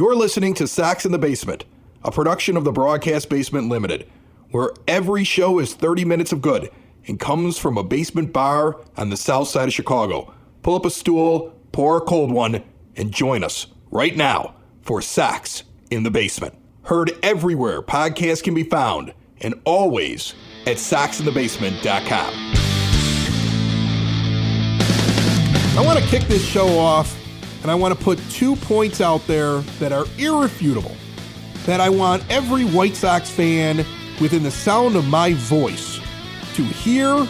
You're listening to Sox in the Basement, a production of the Broadcast Basement Limited, where every show is 30 minutes of good and comes from a basement bar on the south side of Chicago. Pull up a stool, pour a cold one, and join us right now for Sox in the Basement. Heard everywhere podcasts can be found, and always at soxinthebasement.com. I want to kick this show off, and I want to put 2 points out there that are irrefutable, that I want every White Sox fan within the sound of my voice to hear,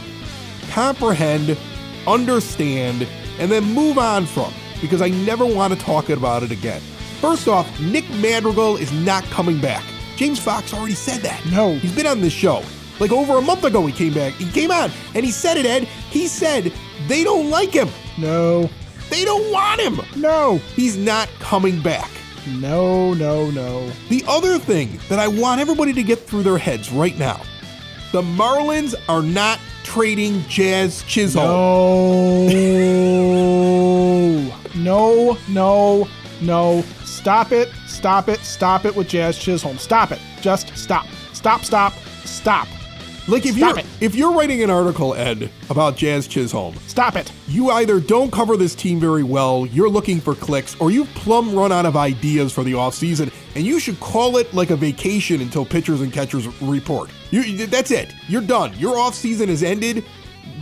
comprehend, understand, and then move on from, because I never want to talk about it again. First off, Nick Madrigal is not coming back. James Fox already said that. No. He's been on this show. Like over a month ago he came back. He came on and he said it, Ed. He said they don't like him. No. They don't want him. No. He's not coming back. No. The other thing that I want everybody to get through their heads right now, the Marlins are not trading Jazz Chisholm. No. Stop it with Jazz Chisholm. Stop it. Just stop. Stop. Like if you're writing an article, Ed, about Jazz Chisholm, stop it. You either don't cover this team very well, you're looking for clicks, or you've plumb run out of ideas for the offseason, and you should call it like a vacation until pitchers and catchers report. That's it. You're done. Your offseason has ended.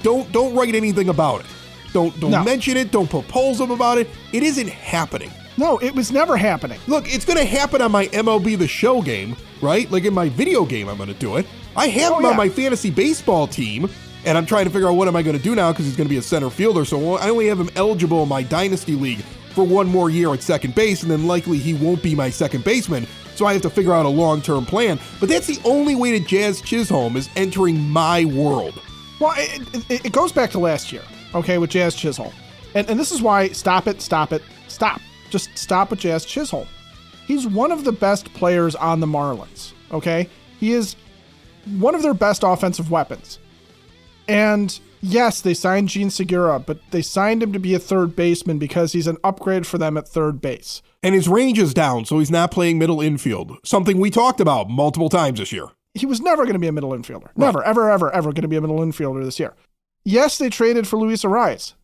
Don't write anything about it. Don't mention it. Don't put polls up about it. It isn't happening. No, it was never happening. Look, it's going to happen on my MLB The Show game, right? Like in my video game, I'm going to do it. I have him on my fantasy baseball team, and I'm trying to figure out what am I going to do now because he's going to be a center fielder. So I only have him eligible in my Dynasty League for one more year at second base, and then likely he won't be my second baseman. So I have to figure out a long-term plan. But that's the only way that Jazz Chisholm is entering my world. Well, it goes back to last year, okay, with Jazz Chisholm. And this is why stop. Just stop with Jazz Chisholm. He's one of the best players on the Marlins, okay? He is one of their best offensive weapons. And yes, they signed Gene Segura, but they signed him to be a third baseman because he's an upgrade for them at third base. And his range is down, so he's not playing middle infield, something we talked about multiple times this year. He was never going to be a middle infielder. Right. Never, ever going to be a middle infielder this year. Yes, they traded for Luis Arias,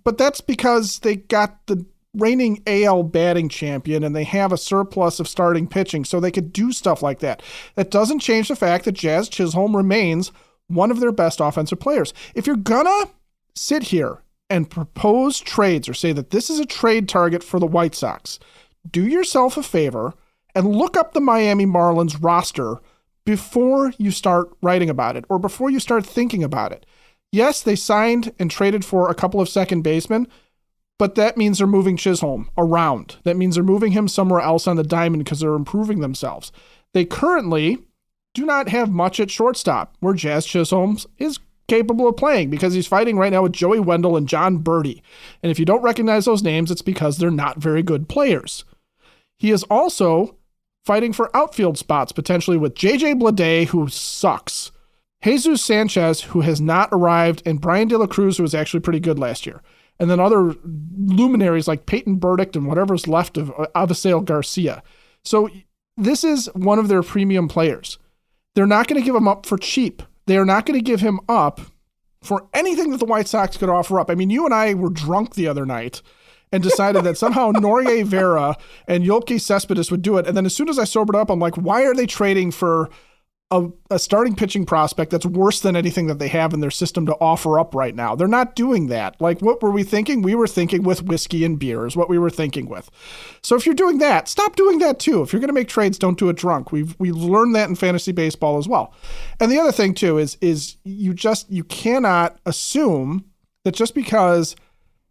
but that's because they got the reigning AL batting champion and they have a surplus of starting pitching, so they could do stuff like that. That doesn't change the fact that Jazz Chisholm remains one of their best offensive players. If you're gonna sit here and propose trades or say that this is a trade target for the White Sox, do yourself a favor and look up the Miami Marlins roster before you start writing about it or before you start thinking about it. Yes, they signed and traded for a couple of second basemen, but that means they're moving Chisholm around. That means they're moving him somewhere else on the diamond because they're improving themselves. They currently do not have much at shortstop, where Jazz Chisholm is capable of playing because he's fighting right now with Joey Wendell and John Birdie. And if you don't recognize those names, it's because they're not very good players. He is also fighting for outfield spots, potentially with J.J. Bleday, who sucks, Jesus Sanchez, who has not arrived, and Brian De La Cruz, who was actually pretty good last year. And then other luminaries like Peyton Burdick and whatever's left of Avisail Garcia. So this is one of their premium players. They're not going to give him up for cheap. They are not going to give him up for anything that the White Sox could offer up. I mean, you and I were drunk the other night and decided that somehow Norier Vera and Yoelqui Cespedes would do it. And then as soon as I sobered up, I'm like, why are they trading for a starting pitching prospect that's worse than anything that they have in their system to offer up right now? They're not doing that. Like, what were we thinking? We were thinking with whiskey and beer is what we wwere thinking with. So if you're doing that, stop doing that too. If you're going to make trades, don't do it drunk. We've learned that in fantasy baseball as well. And the other thing too is you cannot assume that just because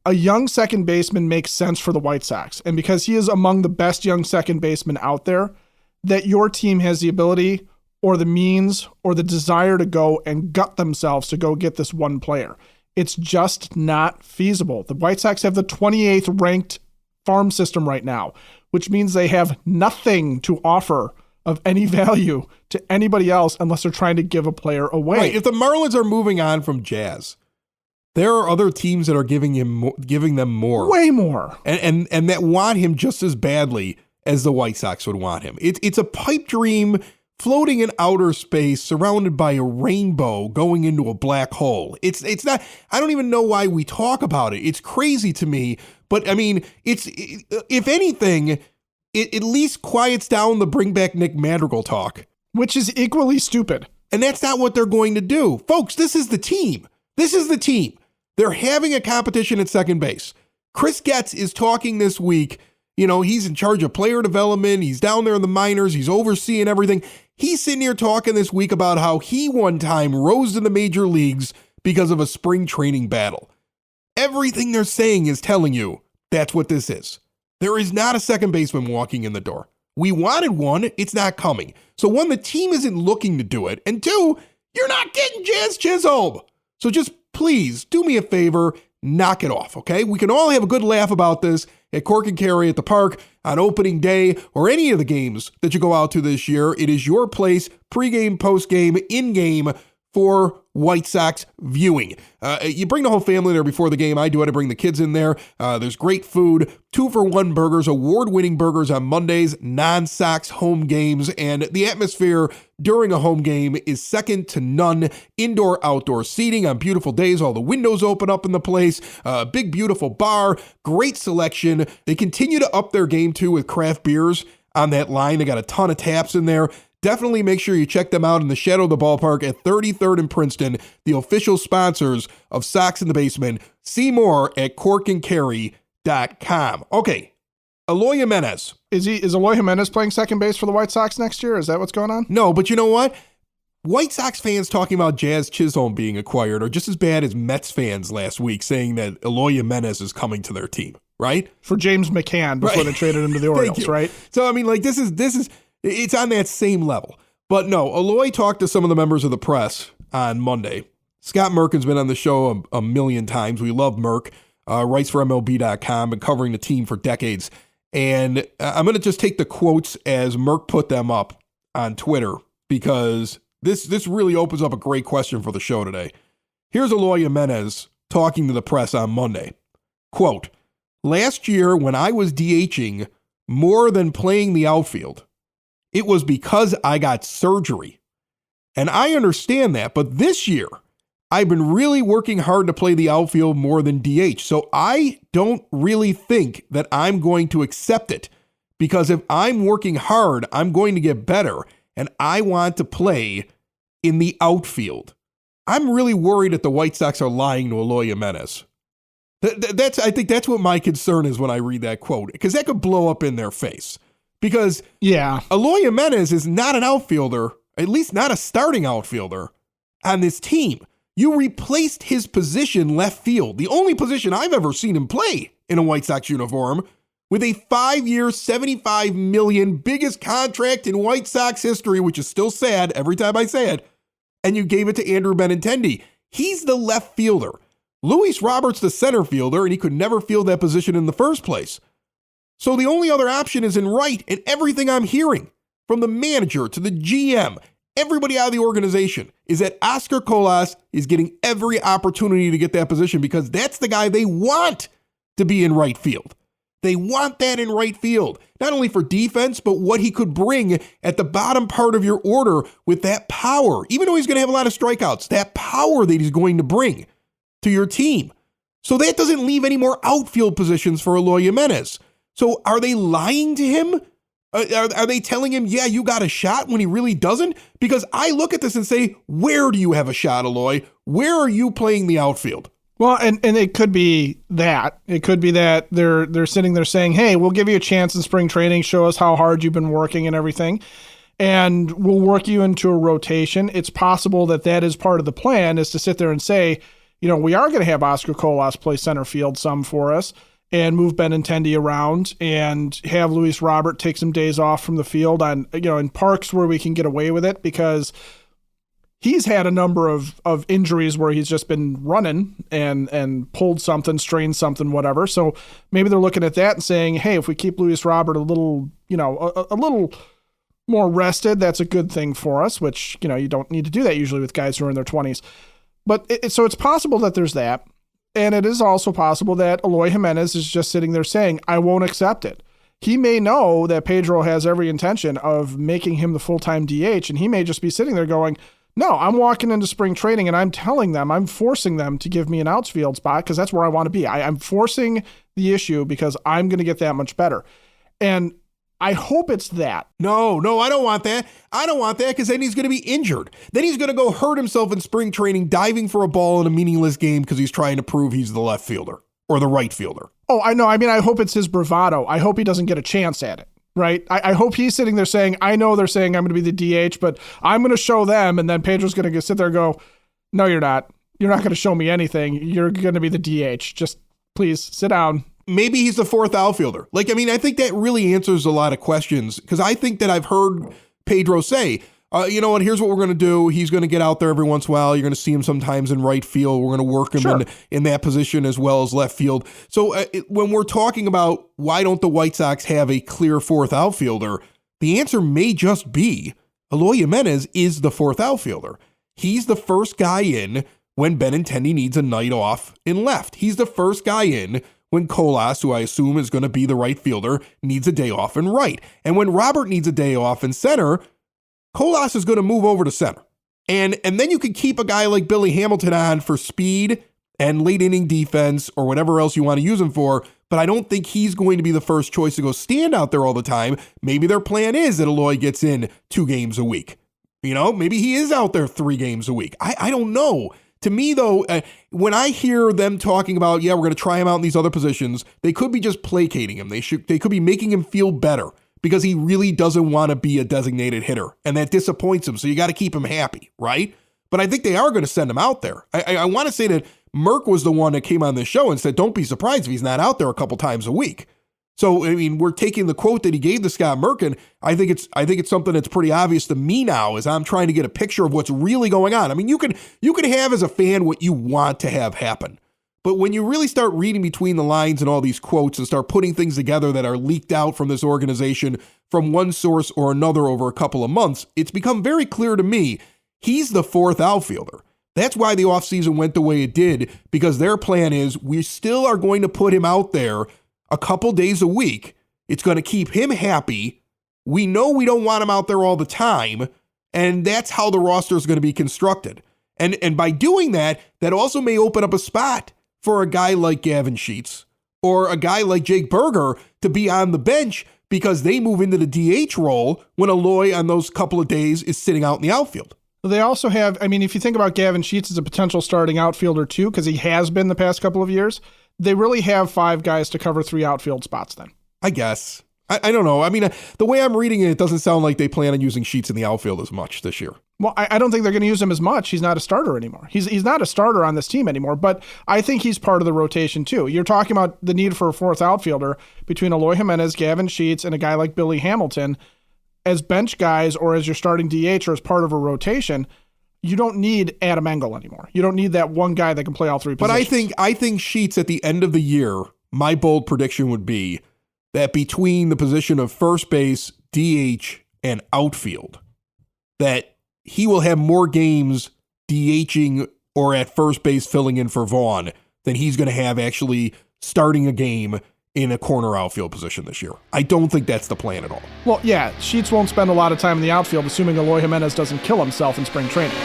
a young second baseman makes sense for the White Sox and because he is among the best young second basemen out there, that your team has the ability or the means or the desire to go and gut themselves to go get this one player. It's just not feasible. The White Sox have the 28th ranked farm system right now, which means they have nothing to offer of any value to anybody else unless they're trying to give a player away. Right. If the Marlins are moving on from Jazz, there are other teams that are giving them more. Way more. And that want him just as badly as the White Sox would want him. It's a pipe dream floating in outer space surrounded by a rainbow going into a black hole. It's not, I don't even know why we talk about it. It's crazy to me, but I mean, if anything, it at least quiets down the bring back Nick Madrigal talk. Which is equally stupid. And that's not what they're going to do. Folks, this is the team. This is the team. They're having a competition at second base. Chris Getz is talking this week. You know, he's in charge of player development. He's down there in the minors. He's overseeing everything. He's sitting here talking this week about how he one time rose to the major leagues because of a spring training battle. Everything they're saying is telling you that's what this is. There is not a second baseman walking in the door. We wanted one. It's not coming. So one, the team isn't looking to do it. And two, you're not getting Jazz Chisholm. So just please do me a favor, knock it off, okay? We can all have a good laugh about this at Cork and Carry at the park on opening day or any of the games that you go out to this year. It is your place, pregame, postgame, in-game for White Sox viewing. You bring the whole family there before the game. I do. I bring the kids in there. There's great food, 2-for-1 burgers, award-winning burgers on Mondays, non-Sox home games, and the atmosphere during a home game is second to none. Indoor-outdoor seating on beautiful days. All the windows open up in the place. Big, beautiful bar. Great selection. They continue to up their game, too, with craft beers on that line. They got a ton of taps in there. Definitely make sure you check them out in the shadow of the ballpark at 33rd and Princeton, the official sponsors of Sox in the Basement. See more at corkandcarry.com. Okay, Eloy Jimenez. Is Eloy Jimenez playing second base for the White Sox next year? Is that what's going on? No, but you know what? White Sox fans talking about Jazz Chisholm being acquired are just as bad as Mets fans last week saying that Eloy Jimenez is coming to their team, right? For James McCann before they traded him to the Orioles, right? So, I mean, like, this is it's on that same level. But no, Eloy talked to some of the members of the press on Monday. Scott Merkin's been on the show a million times. We love Merk. Writes for MLB.com, been covering the team for decades. And I'm going to just take the quotes as Merk put them up on Twitter because this really opens up a great question for the show today. Here's Eloy Jimenez talking to the press on Monday. Quote, "Last year when I was DHing more than playing the outfield, it was because I got surgery. And I understand that, but this year, I've been really working hard to play the outfield more than DH. So I don't really think that I'm going to accept it because if I'm working hard, I'm going to get better and I want to play in the outfield." I'm really worried that the White Sox are lying to Eloy Jimenez. I think that's what my concern is when I read that quote, because that could blow up in their face. Because Eloy Jimenez is not an outfielder, at least not a starting outfielder on this team. You replaced his position left field, the only position I've ever seen him play in a White Sox uniform, with a 5-year, $75 million, biggest contract in White Sox history, which is still sad every time I say it, and you gave it to Andrew Benintendi. He's the left fielder. Luis Roberts the center fielder, and he could never field that position in the first place. So the only other option is in right, and everything I'm hearing from the manager to the GM, everybody out of the organization, is that Oscar Colas is getting every opportunity to get that position because that's the guy they want to be in right field. They want that in right field, not only for defense, but what he could bring at the bottom part of your order with that power. Even though he's going to have a lot of strikeouts, that power that he's going to bring to your team. So that doesn't leave any more outfield positions for Eloy Jimenez. So are they lying to him? Are they telling him, yeah, you got a shot when he really doesn't? Because I look at this and say, where do you have a shot, Eloy? Where are you playing the outfield? Well, and it could be that. It could be that they're sitting there saying, hey, we'll give you a chance in spring training, show us how hard you've been working and everything, and we'll work you into a rotation. It's possible that is part of the plan, is to sit there and say, you know, we are going to have Oscar Colas play center field some for us, and move Benintendi around and have Luis Robert take some days off from the field on, you know, in parks where we can get away with it, because he's had a number of injuries where he's just been running and pulled something, strained something, whatever. So maybe they're looking at that and saying, hey, if we keep Luis Robert a little, you know, a little more rested, that's a good thing for us, which, you know, you don't need to do that usually with guys who are in their 20s. But so it's possible that there's that. And it is also possible that Eloy Jimenez is just sitting there saying, I won't accept it. he may know that Pedro has every intention of making him the full-time DH, and he may just be sitting there going, no, I'm walking into spring training and I'm telling them, I'm forcing them to give me an outfield spot because that's where I want to be. I'm forcing the issue because I'm going to get that much better. And I hope it's that. No, I don't want that. I don't want that because then he's going to be injured. Then he's going to go hurt himself in spring training diving for a ball in a meaningless game because he's trying to prove he's the left fielder or the right fielder. Oh, I know. I mean, I hope it's his bravado. I hope he doesn't get a chance at it, right? I hope he's sitting there saying, I know they're saying I'm going to be the DH, but I'm going to show them. And then Pedro's going to sit there and go, no, you're not. You're not going to show me anything. You're going to be the DH. Just please sit down. Maybe he's the fourth outfielder. I think that really answers a lot of questions because I think that I've heard Pedro say, you know what, here's what we're going to do. He's going to get out there every once in a while. You're going to see him sometimes in right field. We're going to work him in that position as well as left field. So when we're talking about why don't the White Sox have a clear fourth outfielder, the answer may just be Eloy Jimenez is the fourth outfielder. He's the first guy in when Benintendi needs a night off in left. He's the first guy in when Colas, who I assume is going to be the right fielder, needs a day off in right. And when Robert needs a day off in center, Colas is going to move over to center. And then you could keep a guy like Billy Hamilton on for speed and late inning defense or whatever else you want to use him for, but I don't think he's going to be the first choice to go stand out there all the time. Maybe their plan is that Eloy gets in 2 games a week. Maybe he is out there 3 games a week. I don't know. To me, though, when I hear them talking about, we're going to try him out in these other positions, they could be just placating him. They could be making him feel better because he really doesn't want to be a designated hitter, and that disappoints him, so you got to keep him happy, right? But I think they are going to send him out there. I want to say that Merck was the one that came on this show and said, don't be surprised if he's not out there a couple times a week. So, I mean, we're taking the quote that he gave to Scott Merkin. I think it's something that's pretty obvious to me now as I'm trying to get a picture of what's really going on. I mean, you can have as a fan what you want to have happen. But when you really start reading between the lines and all these quotes and start putting things together that are leaked out from this organization from one source or another over a couple of months, it's become very clear to me he's the fourth outfielder. That's why the offseason went the way it did, because their plan is we still are going to put him out there a couple days a week. It's going to keep him happy. We know we don't want him out there all the time, and that's how the roster is going to be constructed. And by doing that, that also may open up a spot for a guy like Gavin Sheets or a guy like Jake Berger to be on the bench because they move into the DH role when Eloy on those couple of days is sitting out in the outfield. They also have, I mean, if you think about Gavin Sheets as a potential starting outfielder too, because he has been the past couple of years, they really have 5 guys to cover 3 outfield spots then. I guess. I don't know. I mean, the way I'm reading it doesn't sound like they plan on using Sheets in the outfield as much this year. Well, I don't think they're going to use him as much. He's not a starter anymore. He's not a starter on this team anymore, but I think he's part of the rotation too. You're talking about the need for a fourth outfielder between Eloy Jimenez, Gavin Sheets, and a guy like Billy Hamilton as bench guys or as your starting DH or as part of a rotation. You don't need Adam Engel anymore. You don't need that one guy that can play all 3 positions. But I think Sheets at the end of the year, my bold prediction would be that between the position of first base, DH, and outfield, that he will have more games DHing or at first base filling in for Vaughn than he's going to have actually starting a game in a corner outfield position this year. I don't think that's the plan at all. Well, yeah, Sheets won't spend a lot of time in the outfield, assuming Eloy Jimenez doesn't kill himself in spring training.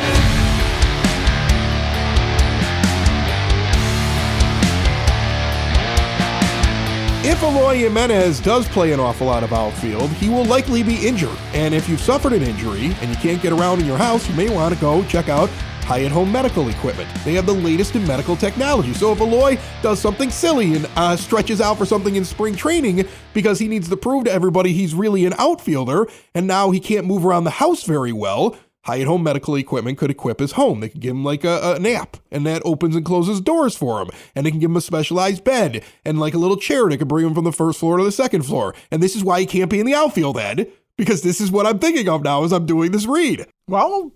If Eloy Jimenez does play an awful lot of outfield, he will likely be injured. And if you've suffered an injury and you can't get around in your house, you may want to go check out Hyatt Home Medical Equipment. They have the latest in medical technology. So if Eloy does something silly and stretches out for something in spring training because he needs to prove to everybody he's really an outfielder and now he can't move around the house very well, Hyatt Home Medical Equipment could equip his home. They could give him like an app, and that opens and closes doors for him. And they can give him a specialized bed and like a little chair that could bring him from the first floor to the second floor. And this is why he can't be in the outfield, Ed, because this is what I'm thinking of now as I'm doing this read. Well,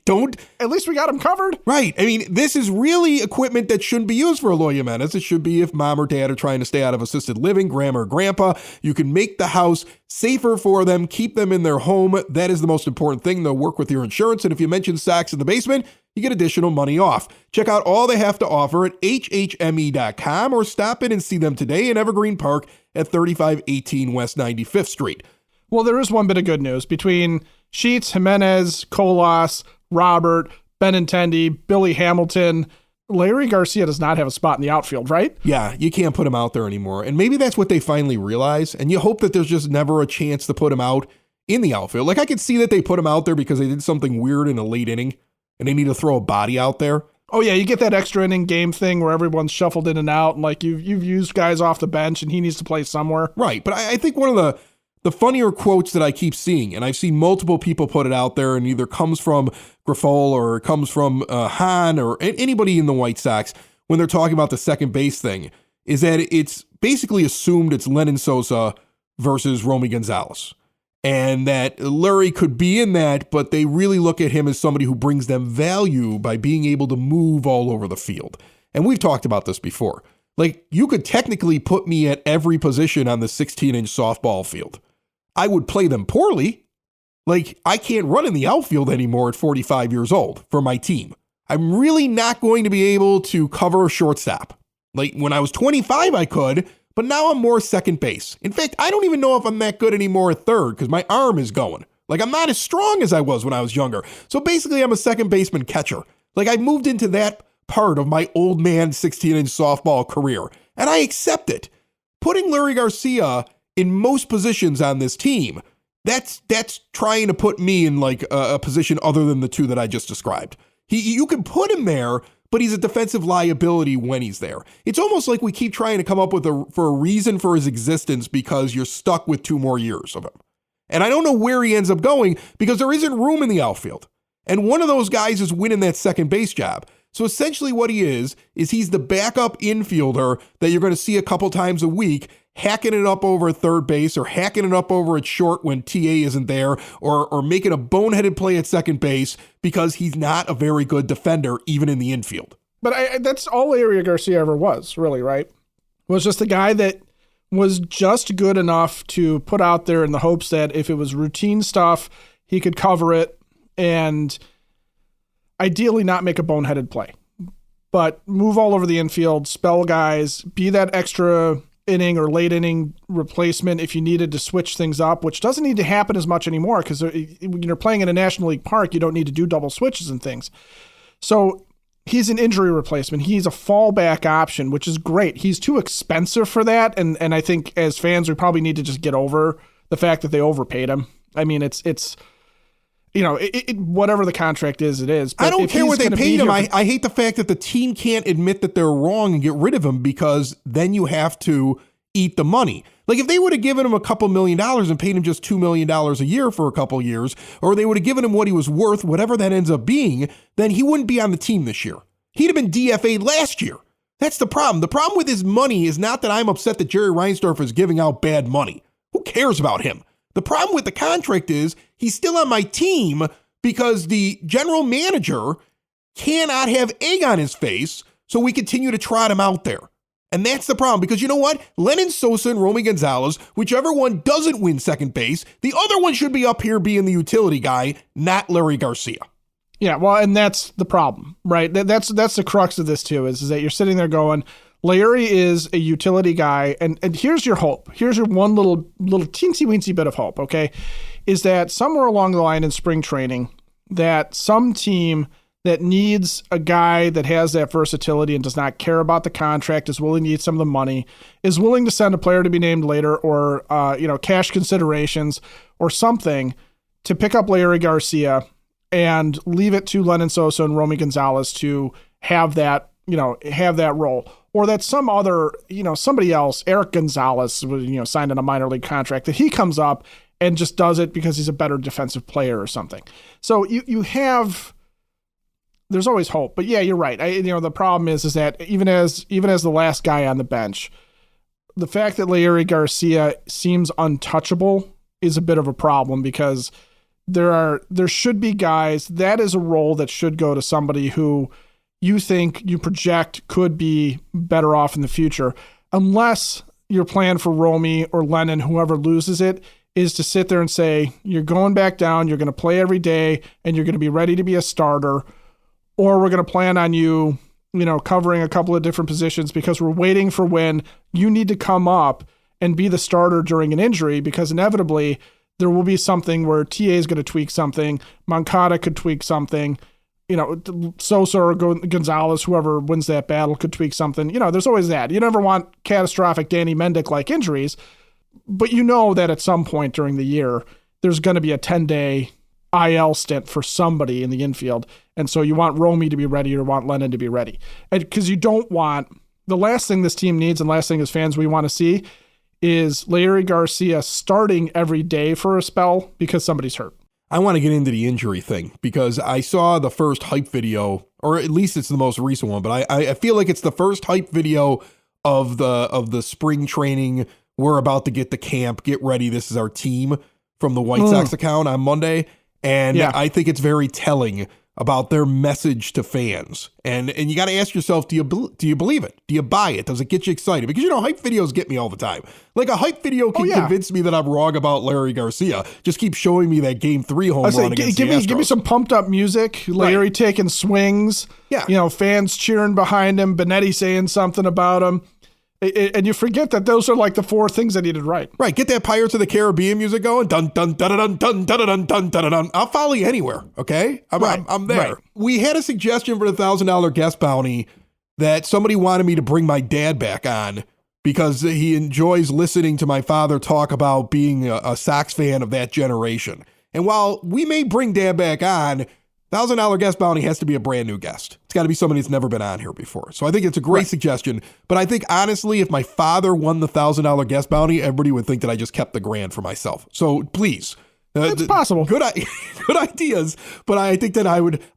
don't. At least we got him covered. Right. I mean, this is really equipment that shouldn't be used for Eloy Jimenez. It should be if mom or dad are trying to stay out of assisted living, grandma or grandpa. You can make the house safer for them, keep them in their home. That is the most important thing. They'll work with your insurance. And if you mention Sox in the basement, you get additional money off. Check out all they have to offer at hhme.com or stop in and see them today in Evergreen Park at 3518 West 95th Street. Well, there is one bit of good news. Between Sheets, Jimenez, Colas, Robert, Benintendi, Billy Hamilton, Larry Garcia does not have a spot in the outfield, right? Yeah, you can't put him out there anymore. And maybe that's what they finally realize. And you hope that there's just never a chance to put him out in the outfield. Like, I could see that they put him out there because they did something weird in a late inning and they need to throw a body out there. Oh, yeah, you get that extra inning game thing where everyone's shuffled in and out, and like you've used guys off the bench and he needs to play somewhere. Right, but I think one of the funnier quotes that I keep seeing, and I've seen multiple people put it out there, and either comes from Grifol or it comes from Hahn or anybody in the White Sox when they're talking about the second base thing, is that it's basically assumed it's Lenyn Sosa versus Romy Gonzalez. And that Larry could be in that, but they really look at him as somebody who brings them value by being able to move all over the field. And we've talked about this before. Like, you could technically put me at every position on the 16-inch softball field. I would play them poorly. Like, I can't run in the outfield anymore at 45 years old for my team. I'm really not going to be able to cover a shortstop. Like, when I was 25, I could, but now I'm more second base. In fact, I don't even know if I'm that good anymore at third because my arm is going. Like, I'm not as strong as I was when I was younger. So basically, I'm a second baseman catcher. Like, I moved into that part of my old man 16-inch softball career, and I accept it. Putting Larry Garcia in most positions on this team, that's trying to put me in like a position other than the two that I just described. You can put him there, but he's a defensive liability when he's there. It's almost like we keep trying to come up with a reason for his existence because you're stuck with 2 more years of him. And I don't know where he ends up going because there isn't room in the outfield. And one of those guys is winning that second base job. So essentially what he is he's the backup infielder that you're going to see a couple times a week, hacking it up over at third base or hacking it up over at short when TA isn't there, or making a boneheaded play at second base because he's not a very good defender even in the infield. But that's all Larry Garcia ever was, really, right? Was just a guy that was just good enough to put out there in the hopes that if it was routine stuff, he could cover it and ideally not make a boneheaded play, but move all over the infield, spell guys, be that extra inning or late inning replacement if you needed to switch things up, which doesn't need to happen as much anymore because when you're playing in a National League park, you don't need to do double switches and things. So he's an injury replacement. He's a fallback option, which is great. He's too expensive for that, and I think as fans, we probably need to just get over the fact that they overpaid him. I mean, it's you know, whatever the contract is, it is. But I don't care what they paid him. I hate the fact that the team can't admit that they're wrong and get rid of him because then you have to eat the money. Like if they would have given him a couple $1 million and paid him just $2 million a year for a couple years, or they would have given him what he was worth, whatever that ends up being, then he wouldn't be on the team this year. He'd have been DFA'd last year. That's the problem. The problem with his money is not that I'm upset that Jerry Reinsdorf is giving out bad money. Who cares about him? The problem with the contract is he's still on my team because the general manager cannot have egg on his face, so we continue to trot him out there. And that's the problem because you know what? Lenyn Sosa and Romy Gonzalez, whichever one doesn't win second base, the other one should be up here being the utility guy, not Larry Garcia. Yeah, well, and that's the problem, right? That's the crux of this too, is that you're sitting there going, Larry is a utility guy, and here's your hope. Here's your one little teensy-weensy bit of hope, okay? Is that somewhere along the line in spring training, that some team that needs a guy that has that versatility and does not care about the contract, is willing to eat some of the money, is willing to send a player to be named later or cash considerations or something to pick up Larry Garcia and leave it to Lenyn Sosa and Romy Gonzalez to have that role. Or that some other, somebody else, Eric Gonzalez, signed on a minor league contract, that he comes up and just does it because he's a better defensive player or something. So there's always hope. But yeah, you're right. The problem is that even as the last guy on the bench, the fact that Larry Garcia seems untouchable is a bit of a problem because there should be guys. That is a role that should go to somebody who you project could be better off in the future, unless your plan for Romy or Lenyn, whoever loses it, is to sit there and say, you're going back down, you're going to play every day, and you're going to be ready to be a starter, or we're going to plan on you, covering a couple of different positions because we're waiting for when you need to come up and be the starter during an injury, because inevitably there will be something where TA is going to tweak something, Moncada could tweak something, Sosa or Gonzalez, whoever wins that battle, could tweak something. There's always that. You never want catastrophic Danny Mendick-like injuries, but that at some point during the year, there's going to be a 10-day IL stint for somebody in the infield. And so you want Romy to be ready or want Lennon to be ready. And because you don't want, the last thing this team needs and last thing as fans we want to see is Larry Garcia starting every day for a spell because somebody's hurt. I want to get into the injury thing because I saw the first hype video, or at least it's the most recent one, but I feel like it's the first hype video of the spring training. We're about to get to camp, get ready. This is our team from the White Sox account on Monday. And I think it's very telling about their message to fans. And you got to ask yourself, do you believe it? Do you buy it? Does it get you excited? Because, hype videos get me all the time. Like a hype video can convince me that I'm wrong about Larry Garcia. Just keep showing me that Game 3 home run against the Astros. Give me some pumped up music. Larry taking swings. Yeah. Fans cheering behind him. Benetti saying something about him. And you forget that those are like the four things that he did right. Right. Get that Pirates of the Caribbean music going. Dun, dun, dun, dun, dun, dun, dun, dun, dun, dun. I'll follow you anywhere. Okay. I'm there. Right. We had a suggestion for the $1,000 guest bounty that somebody wanted me to bring my dad back on because he enjoys listening to my father talk about being a Sox fan of that generation. And while we may bring Dad back on, $1,000 guest bounty has to be a brand new guest. It's got to be somebody that's never been on here before. So I think it's a great suggestion. But I think, honestly, if my father won the $1,000 guest bounty, everybody would think that I just kept the grand for myself. So please. It's possible. Good ideas. But I think that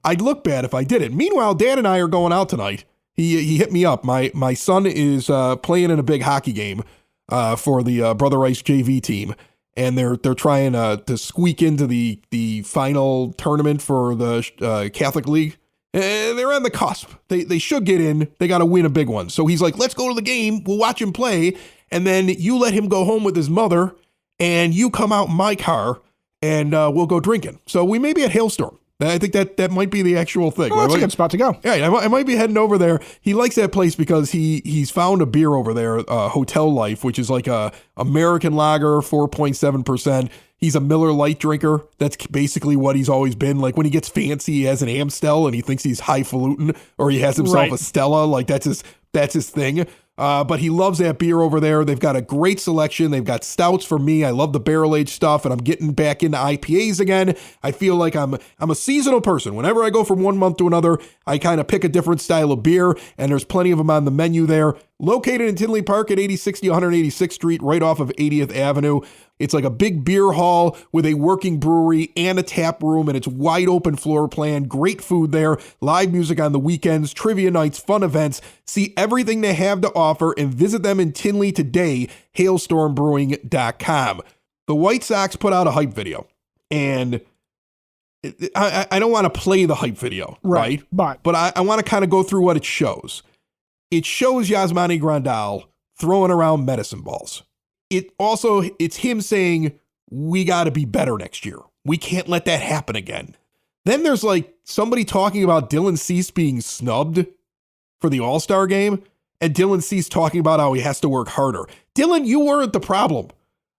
I'd look bad if I did it. Meanwhile, Dad and I are going out tonight. He hit me up. My son is playing in a big hockey game for the Brother Rice JV team. And they're trying to squeak into the final tournament for the Catholic League. And they're on the cusp. They should get in. They got to win a big one. So he's like, let's go to the game. We'll watch him play. And then you let him go home with his mother. And you come out in my car. And we'll go drinking. So we may be at Hailstorm. I think that might be the actual thing. Oh, that's a good spot to go. Yeah, I might be heading over there. He likes that place because he's found a beer over there, Hotel Life, which is like a American lager, 4.7%. He's a Miller Lite drinker. That's basically what he's always been. Like when he gets fancy, he has an Amstel and he thinks he's highfalutin, or he has himself a Stella. Like that's his thing. But he loves that beer over there. They've got a great selection. They've got stouts for me. I love the barrel-aged stuff, and I'm getting back into IPAs again. I feel like I'm a seasonal person. Whenever I go from one month to another, I kind of pick a different style of beer, and there's plenty of them on the menu there. Located in Tinley Park at 8060 186th Street, right off of 80th Avenue. It's like a big beer hall with a working brewery and a tap room, and it's wide open floor plan. Great food there, live music on the weekends, trivia nights, fun events. See everything they have to offer and visit them in Tinley today, hailstormbrewing.com. The White Sox put out a hype video, and I don't want to play the hype video, right? But I want to kind of go through what it shows. It shows Yasmani Grandal throwing around medicine balls. It's him saying, we got to be better next year. We can't let that happen again. Then there's like somebody talking about Dylan Cease being snubbed for the All-Star game, and Dylan Cease talking about how he has to work harder. Dylan, you weren't the problem.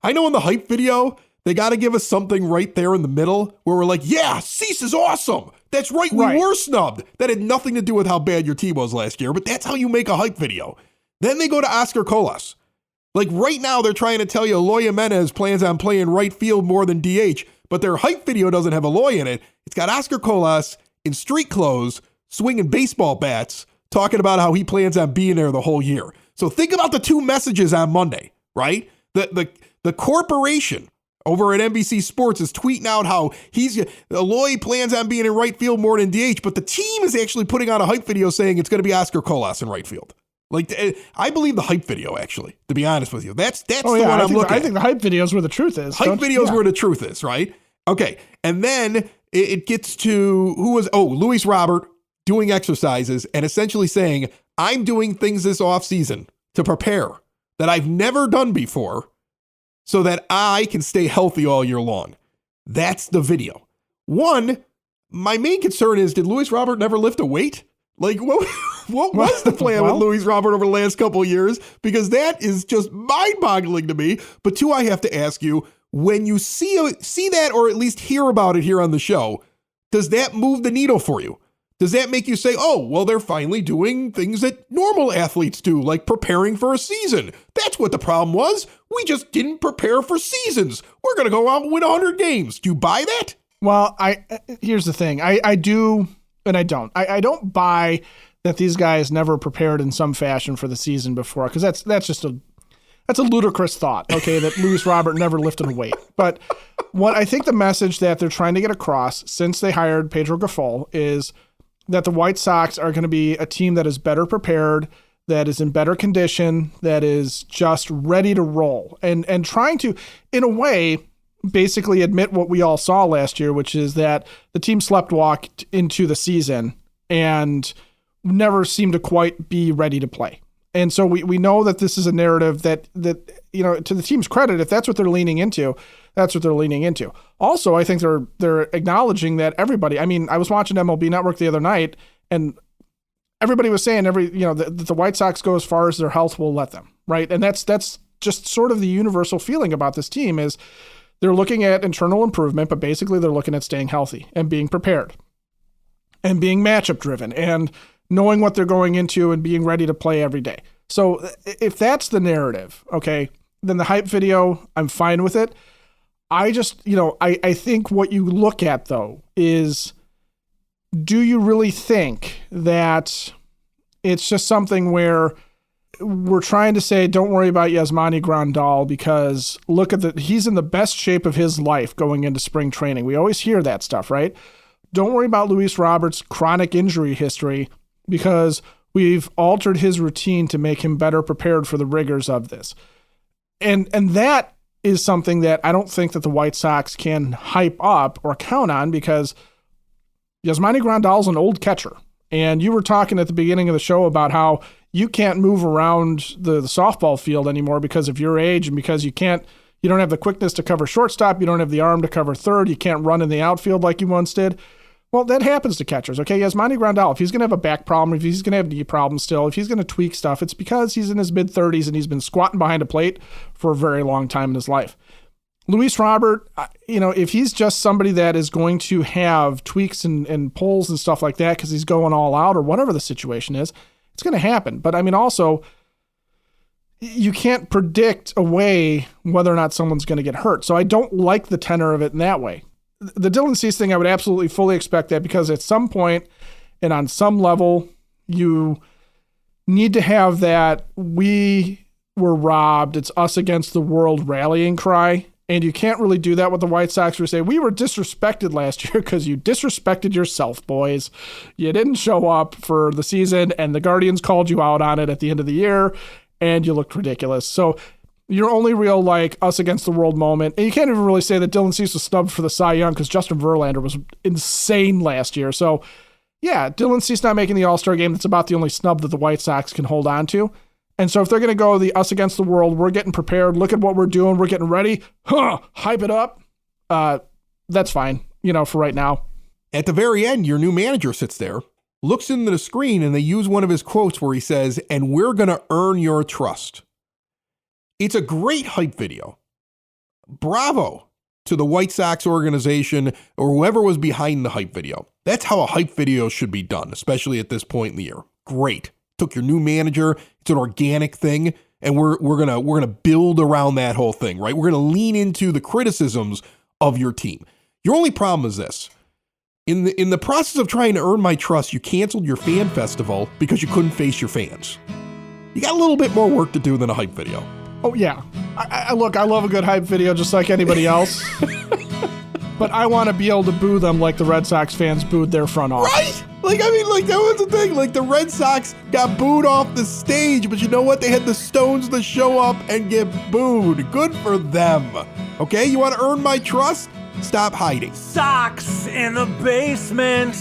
I know in the hype video, they got to give us something right there in the middle where we're like, yeah, Cease is awesome. That's right. We were snubbed. That had nothing to do with how bad your team was last year, but that's how you make a hype video. Then they go to Oscar Colas. Like right now, they're trying to tell you Eloy Jimenez plans on playing right field more than DH, but their hype video doesn't have Eloy in it. It's got Oscar Colas in street clothes, swinging baseball bats, talking about how he plans on being there the whole year. So think about the two messages on Monday, right? The corporation over at NBC Sports is tweeting out how Eloy plans on being in right field more than DH, but the team is actually putting out a hype video saying it's going to be Oscar Colas in right field. Like, I believe the hype video, actually, to be honest with you. That's the one I'm looking at. I think the hype video is where the truth is. Hype video is where the truth is, right? Okay. And then it gets to Luis Robert doing exercises and essentially saying, I'm doing things this offseason to prepare that I've never done before so that I can stay healthy all year long. That's the video. One, My main concern is, did Luis Robert never lift a weight? Like, what was the plan with Luis Robert over the last couple of years? Because that is just mind-boggling to me. But two, I have to ask you, when you see that or at least hear about it here on the show, does that move the needle for you? Does that make you say, oh, well, they're finally doing things that normal athletes do, like preparing for a season? That's what the problem was. We just didn't prepare for seasons. We're going to go out and win 100 games. Do you buy that? Well, here's the thing. I do and I don't. I don't buy that these guys never prepared in some fashion for the season before, because that's just a ludicrous thought, okay, that Luis Robert never lifted a weight. But what I think the message that they're trying to get across since they hired Pedro Grifol is that the White Sox are going to be a team that is better prepared, that is in better condition, that is just ready to roll, and trying to, in a way, basically admit what we all saw last year, which is that the team sleptwalked into the season and never seemed to quite be ready to play. And so we know that this is a narrative that, you know, to the team's credit, if that's what they're leaning into, that's what they're leaning into. Also, I think they're acknowledging that everybody, I mean, I was watching MLB Network the other night and everybody was saying that the White Sox go as far as their health will let them, right? And that's just sort of the universal feeling about this team is they're looking at internal improvement, but basically they're looking at staying healthy and being prepared and being matchup driven and knowing what they're going into and being ready to play every day. So if that's the narrative, okay, then the hype video, I'm fine with it. I just, I think what you look at though is, do you really think that it's just something where we're trying to say, don't worry about Yasmani Grandal because look at he's in the best shape of his life going into spring training. We always hear that stuff, right? Don't worry about Luis Robert's chronic injury history because we've altered his routine to make him better prepared for the rigors of this. And that is something that I don't think that the White Sox can hype up or count on because Yasmani Grandal's an old catcher. And you were talking at the beginning of the show about how you can't move around the softball field anymore because of your age and because you don't have the quickness to cover shortstop. You don't have the arm to cover third. You can't run in the outfield like you once did. Well, that happens to catchers, okay? Yasmani Grandal, if he's going to have a back problem, if he's going to have knee problems still, if he's going to tweak stuff, it's because he's in his mid-30s and he's been squatting behind a plate for a very long time in his life. Luis Robert, if he's just somebody that is going to have tweaks and pulls and stuff like that because he's going all out or whatever the situation is, it's going to happen. But, I mean, also, you can't predict away whether or not someone's going to get hurt. So I don't like the tenor of it in that way. The Dylan Cease thing, I would absolutely fully expect that because at some point and on some level, you need to have that we were robbed, it's us against the world rallying cry. And you can't really do that with the White Sox who say, we were disrespected last year because you disrespected yourself, boys. You didn't show up for the season and the Guardians called you out on it at the end of the year and you looked ridiculous. So your only real us against the world moment. And you can't even really say that Dylan Cease was snubbed for the Cy Young because Justin Verlander was insane last year. So yeah, Dylan Cease not making the All-Star game, that's about the only snub that the White Sox can hold on to. And so if they're going to go the us against the world, we're getting prepared, look at what we're doing, we're getting ready, hype it up, that's fine, for right now. At the very end, your new manager sits there, looks into the screen, and they use one of his quotes where he says, and we're going to earn your trust. It's a great hype video. Bravo to the White Sox organization or whoever was behind the hype video. That's how a hype video should be done, especially at this point in the year. Great. Took your new manager. It's an organic thing, and we're gonna build around that whole thing, right? We're gonna lean into the criticisms of your team. Your only problem is this. In the process of trying to earn my trust, you canceled your fan festival because you couldn't face your fans. You got a little bit more work to do than a hype video. Oh, yeah. I love a good hype video just like anybody else. But I want to be able to boo them like the Red Sox fans booed their front office. Right? That was the thing. The Red Sox got booed off the stage, but you know what? They had the stones to show up and get booed. Good for them. Okay? You want to earn my trust? Stop hiding. Sox in the basement.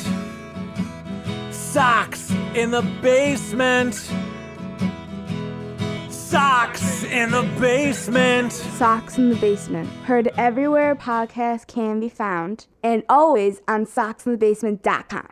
Sox in the basement. Sox in the basement. Sox in the Basement. Heard everywhere podcasts can be found, and always on soxinthebasement.com.